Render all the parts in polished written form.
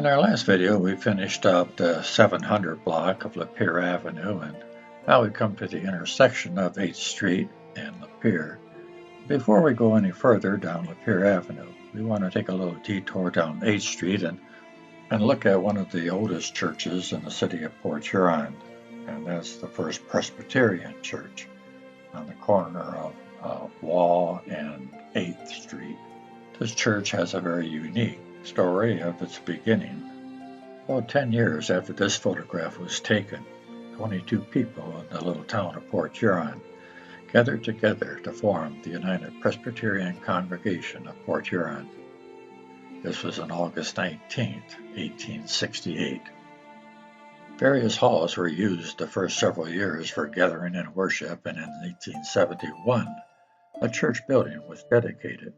In our last video, we finished up the 700 block of Lapeer Avenue, and now we come to the intersection of 8th Street and Lapeer. Before we go any further down Lapeer Avenue, we want to take a little detour down 8th Street and look at one of the oldest churches in the city of Port Huron, and that's the First Presbyterian Church on the corner of Wall and 8th Street. This church has a very unique story of its beginning. About 10 years after this photograph was taken, 22 people in the little town of Port Huron gathered together to form the United Presbyterian Congregation of Port Huron. This was on August 19, 1868. Various halls were used the first several years for gathering and worship, and in 1871, a church building was dedicated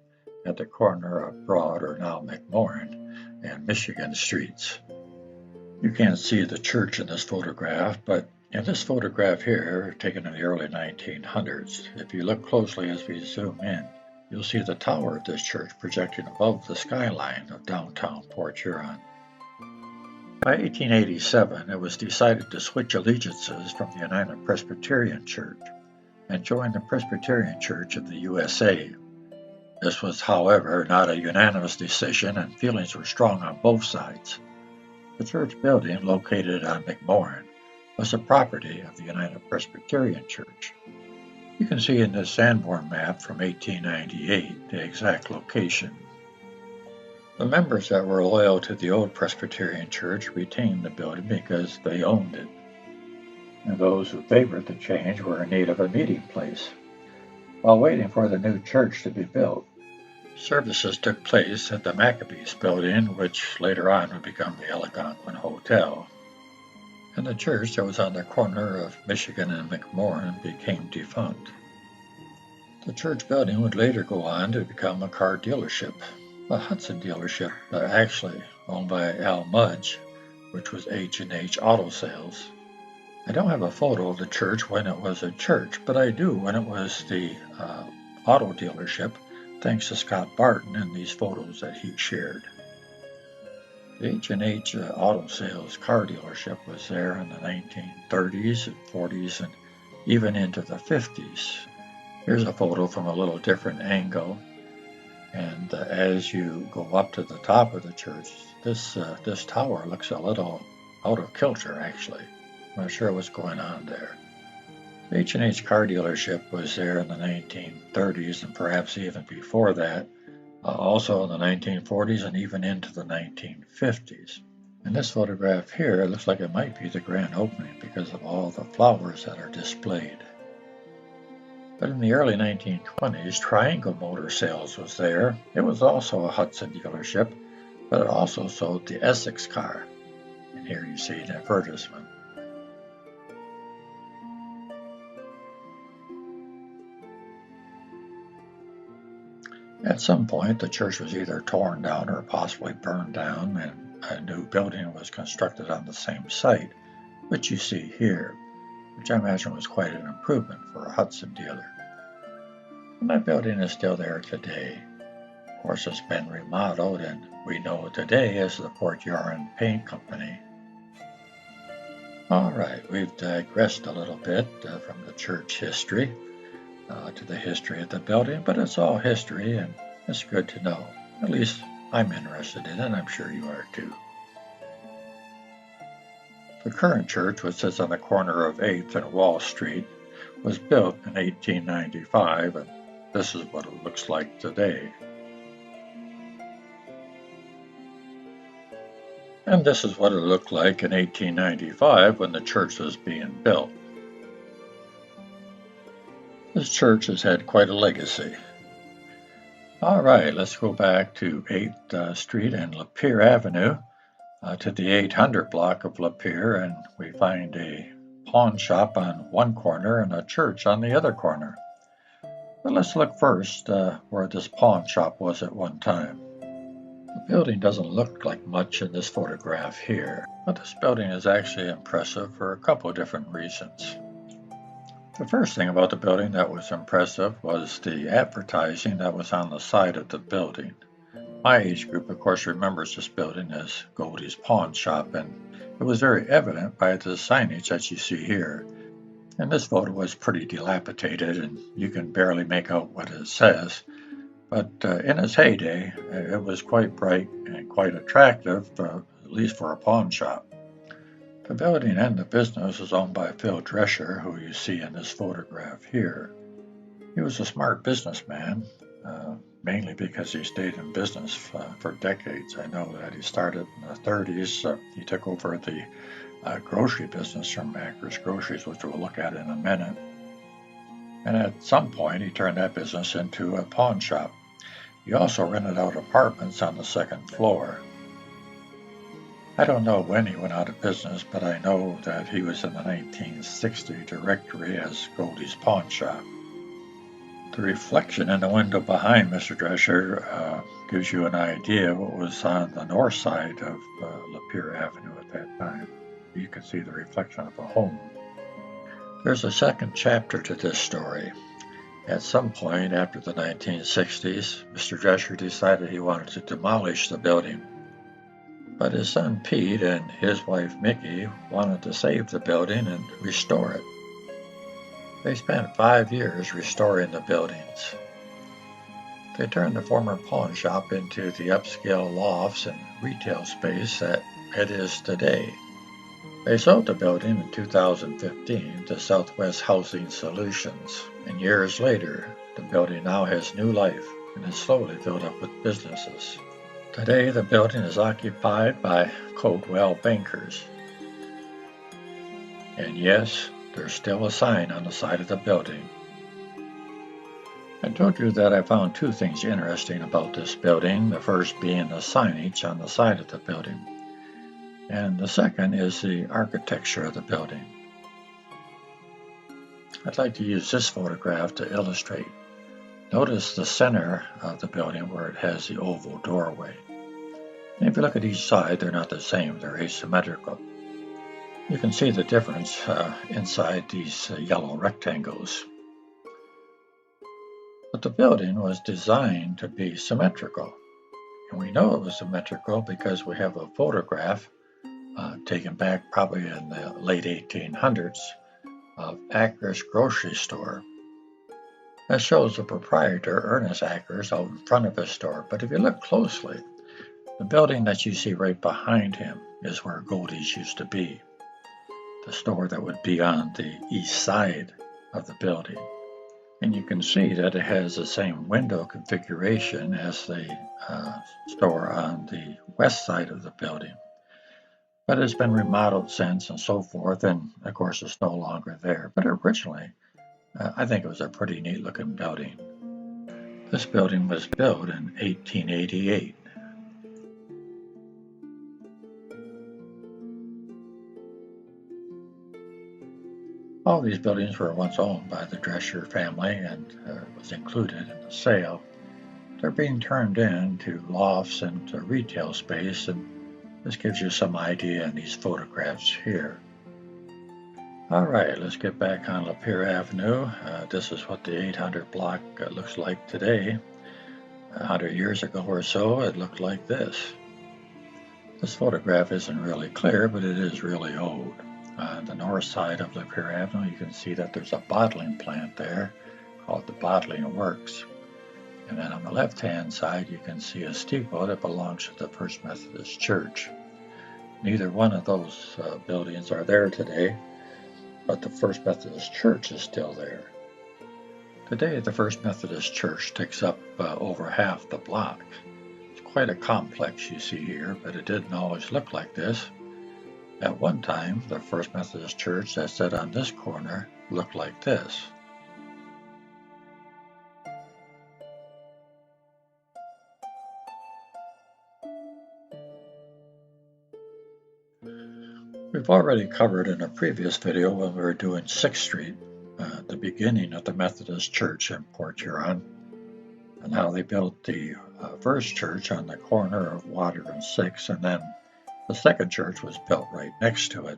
at the corner of Broad, or now McMorran, and Michigan Streets. You can't see the church in this photograph, but in this photograph here, taken in the early 1900s, if you look closely as we zoom in, you'll see the tower of this church projecting above the skyline of downtown Port Huron. By 1887, it was decided to switch allegiances from the United Presbyterian Church and join the Presbyterian Church of the USA. This was, however, not a unanimous decision, and feelings were strong on both sides. The church building, located on McMorran, was the property of the United Presbyterian Church. You can see in this Sanborn map from 1898 the exact location. The members that were loyal to the old Presbyterian Church retained the building because they owned it, and those who favored the change were in need of a meeting place. While waiting for the new church to be built, services took place at the Maccabees building, which later on would become the Algonquin Hotel. And the church that was on the corner of Michigan and McMorran became defunct. The church building would later go on to become a car dealership, a Hudson dealership, actually owned by Al Mudge, which was H&H Auto Sales. I don't have a photo of the church when it was a church, but I do when it was the auto dealership, thanks to Scott Barton in these photos that he shared. The H&H Auto Sales car dealership was there in the 1930s and 40s and even into the 50s. Here's a photo from a little different angle, and as you go up to the top of the church, this tower looks a little out of kilter, actually. I'm not sure what's going on there. The H&H car dealership was there in the 1930s and perhaps even before that, also in the 1940s and even into the 1950s. In this photograph here, it looks like it might be the grand opening because of all the flowers that are displayed. But in the early 1920s, Triangle Motor Sales was there. It was also a Hudson dealership, but it also sold the Essex car. And here you see an advertisement. At some point, the church was either torn down or possibly burned down, and a new building was constructed on the same site, which you see here, which I imagine was quite an improvement for a Hudson dealer. And that building is still there today. Of course, it's been remodeled, and we know it today as the Port Huron Paint Company. All right, we've digressed a little bit from the church history to the history of the building, but it's all history, and it's good to know. At least I'm interested in it, and I'm sure you are too. The current church, which sits on the corner of 8th and Wall Street, was built in 1895, and this is what it looks like today. And this is what it looked like in 1895 when the church was being built. This church has had quite a legacy. All right, let's go back to 8th Street and Lapeer Avenue to the 800 block of Lapeer, and we find a pawn shop on one corner and a church on the other corner. But let's look first where this pawn shop was at one time. The building doesn't look like much in this photograph here, but this building is actually impressive for a couple of different reasons. The first thing about the building that was impressive was the advertising that was on the side of the building. My age group, of course, remembers this building as Goldie's Pawn Shop, and it was very evident by the signage that you see here. And this photo was pretty dilapidated, and you can barely make out what it says. But in its heyday, it was quite bright and quite attractive, at least for a pawn shop. The building and the business is owned by Phil Drescher, who you see in this photograph here. He was a smart businessman, mainly because he stayed in business for decades. I know that he started in the 30s. He took over the grocery business from Acker's Groceries, which we'll look at in a minute. And at some point, he turned that business into a pawn shop. He also rented out apartments on the second floor. I don't know when he went out of business, but I know that he was in the 1960 directory as Goldie's Pawn Shop. The reflection in the window behind Mr. Drescher gives you an idea of what was on the north side of Lapeer Avenue at that time. You can see the reflection of a home. There's a second chapter to this story. At some point after the 1960s, Mr. Drescher decided he wanted to demolish the building. But his son Pete and his wife Mickey wanted to save the building and restore it. They spent 5 years restoring the buildings. They turned the former pawn shop into the upscale lofts and retail space that it is today. They sold the building in 2015 to Southwest Housing Solutions, and years later, the building now has new life and is slowly filled up with businesses. Today, the building is occupied by Coldwell bankers. And yes, there's still a sign on the side of the building. I told you that I found two things interesting about this building, the first being the signage on the side of the building, and the second is the architecture of the building. I'd like to use this photograph to illustrate. Notice the center of the building where it has the oval doorway. And if you look at each side, they're not the same, they're asymmetrical. You can see the difference inside these yellow rectangles. But the building was designed to be symmetrical. And we know it was symmetrical because we have a photograph taken back probably in the late 1800s of Acker's grocery store. That shows the proprietor, Ernest Acker's, out in front of his store. But if you look closely, the building that you see right behind him is where Goldie's used to be, the store that would be on the east side of the building. And you can see that it has the same window configuration as the store on the west side of the building. But it's been remodeled since and so forth, and of course it's no longer there. But originally, I think it was a pretty neat looking building. This building was built in 1888. All these buildings were once owned by the Drescher family and was included in the sale. They're being turned into lofts and retail space, and this gives you some idea in these photographs here. All right, let's get back on Lapeer Avenue. This is what the 800 block looks like today. 100 years ago or so, it looked like this. This photograph isn't really clear, but it is really old. On the north side of Lapeer Avenue, you can see that there's a bottling plant there called the Bottling Works. And then on the left-hand side, you can see a steeple that belongs to the First Methodist Church. Neither one of those buildings are there today, but the First Methodist Church is still there. Today, the First Methodist Church takes up over half the block. It's quite a complex you see here, but it didn't always look like this. At one time, the First Methodist Church that stood on this corner looked like this. We've already covered in a previous video when we were doing 6th Street, the beginning of the Methodist Church in Port Huron, and how they built the first church on the corner of Water and 6th, and then the second church was built right next to it.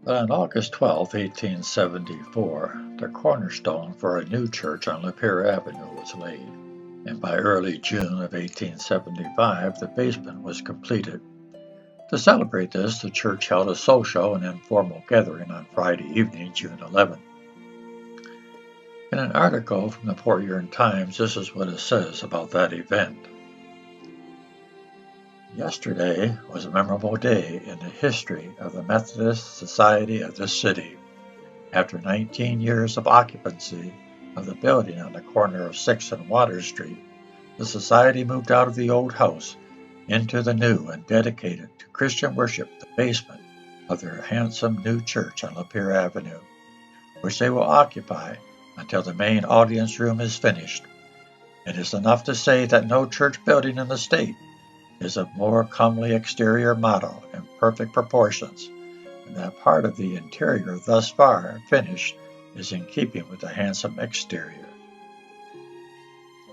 But on August 12, 1874, the cornerstone for a new church on Lapeer Avenue was laid. and by early June of 1875 the basement was completed. To celebrate this, the church held a social and informal gathering on Friday evening, June 11th. In an article from the Port Huron Times, this is what it says about that event. Yesterday was a memorable day in the history of the Methodist Society of this city. After 19 years of occupancy of the building on the corner of 6th and Water Street, the Society moved out of the old house into the new and dedicated to Christian worship the basement of their handsome new church on Lapeer Avenue, which they will occupy until the main audience room is finished. It is enough to say that no church building in the state is of more comely exterior model and perfect proportions, and that part of the interior thus far finished is in keeping with the handsome exterior.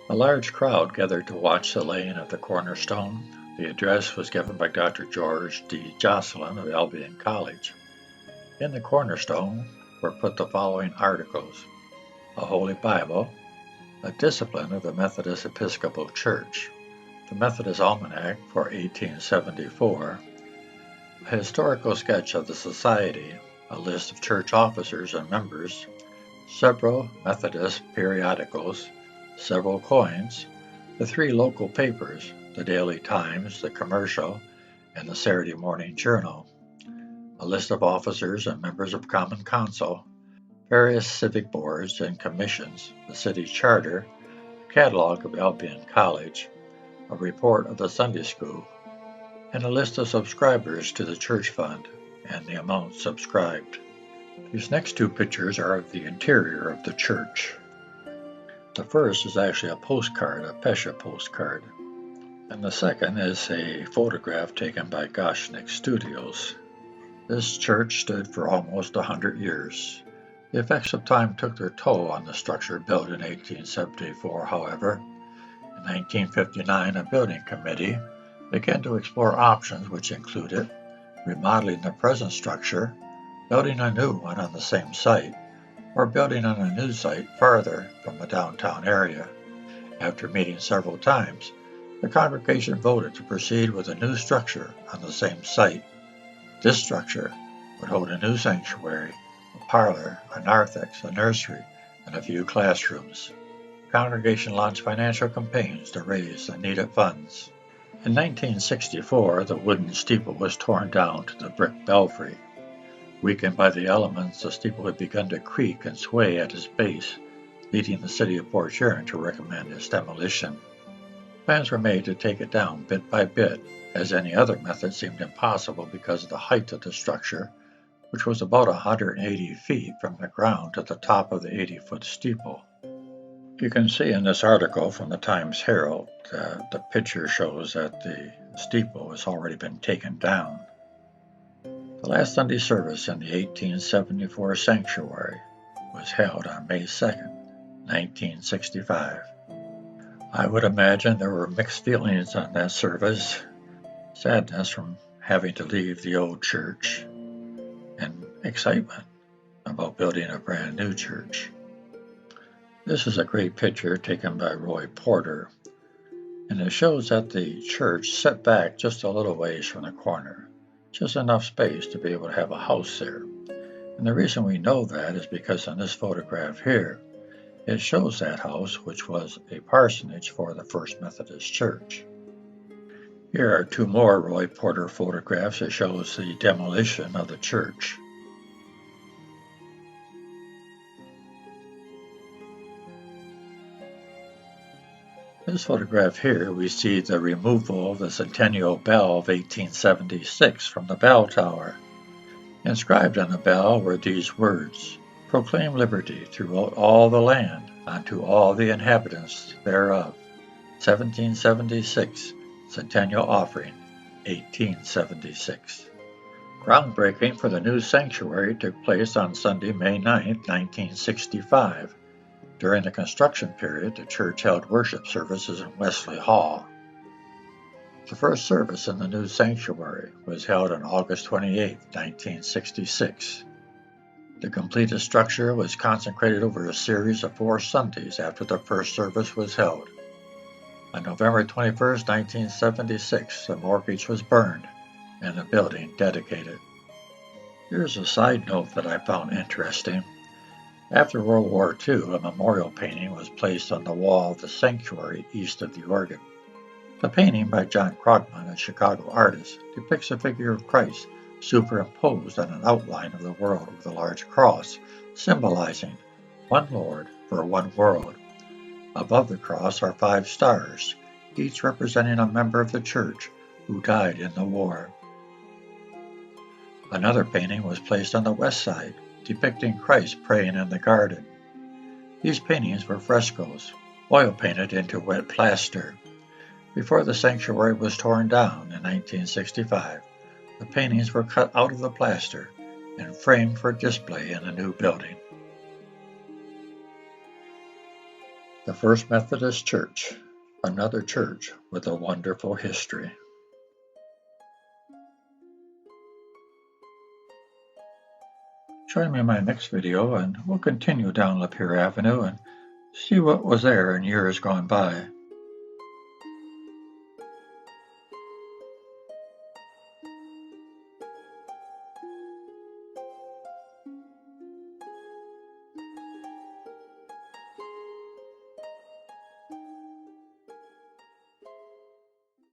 A large crowd gathered to watch the laying of the cornerstone. The address was given by Dr. George D. Jocelyn of Albion College. In the cornerstone were put the following articles: a Holy Bible, a Discipline of the Methodist Episcopal Church, the Methodist Almanac for 1874, a historical sketch of the Society, a list of church officers and members, several Methodist periodicals, several coins, the 3 local papers, the Daily Times, the Commercial, and the Saturday Morning Journal, a list of officers and members of Common Council, various civic boards and commissions, the city charter, a catalog of Albion College, a report of the Sunday School, and a list of subscribers to the church fund and the amount subscribed. These next 2 pictures are of the interior of the church. The first is actually a postcard, a Pesha postcard, and the second is a photograph taken by Goshnick Studios. This church stood for almost 100 years. The effects of time took their toll on the structure built in 1874, however. In 1959, a building committee began to explore options which included remodeling the present structure, building a new one on the same site, or building on a new site farther from the downtown area. After meeting several times, the congregation voted to proceed with a new structure on the same site. This structure would hold a new sanctuary, a parlor, a narthex, a nursery, and a few classrooms. The congregation launched financial campaigns to raise the needed funds. In 1964, the wooden steeple was torn down to the brick belfry. Weakened by the elements, the steeple had begun to creak and sway at its base, leading the city of Port Huron to recommend its demolition. Plans were made to take it down bit by bit, as any other method seemed impossible because of the height of the structure, which was about 180 feet from the ground to the top of the 80-foot steeple. You can see in this article from the Times Herald that the picture shows that the steeple has already been taken down. The last Sunday service in the 1874 sanctuary was held on May 2nd, 1965. I would imagine there were mixed feelings on that service, sadness from having to leave the old church, and excitement about building a brand new church. This is a great picture taken by Roy Porter, and it shows that the church set back just a little ways from the corner, just enough space to be able to have a house there. And the reason we know that is because in this photograph here, it shows that house, which was a parsonage for the First Methodist Church. Here are 2 more Roy Porter photographs that shows the demolition of the church. In this photograph here, we see the removal of the Centennial Bell of 1876 from the bell tower. Inscribed on the bell were these words: "Proclaim liberty throughout all the land, unto all the inhabitants thereof. 1776, Centennial Offering, 1876. Groundbreaking for the new sanctuary took place on Sunday, May 9, 1965. During the construction period, the church held worship services in Wesley Hall. The first service in the new sanctuary was held on August 28, 1966. The completed structure was consecrated over a series of 4 Sundays after the first service was held. On November 21st, 1976, the mortgage was burned and the building dedicated. Here's a side note that I found interesting. After World War II, a memorial painting was placed on the wall of the sanctuary east of the organ. The painting, by John Krogman, a Chicago artist, depicts a figure of Christ superimposed on an outline of the world with a large cross, symbolizing one Lord for one world. Above the cross are 5 stars, each representing a member of the church who died in the war. Another painting was placed on the west side, depicting Christ praying in the garden. These paintings were frescoes, oil painted into wet plaster. Before the sanctuary was torn down in 1965, the paintings were cut out of the plaster and framed for display in the new building. The First Methodist Church, another church with a wonderful history. Join me in my next video and we'll continue down Lapeer Avenue and see what was there in years gone by.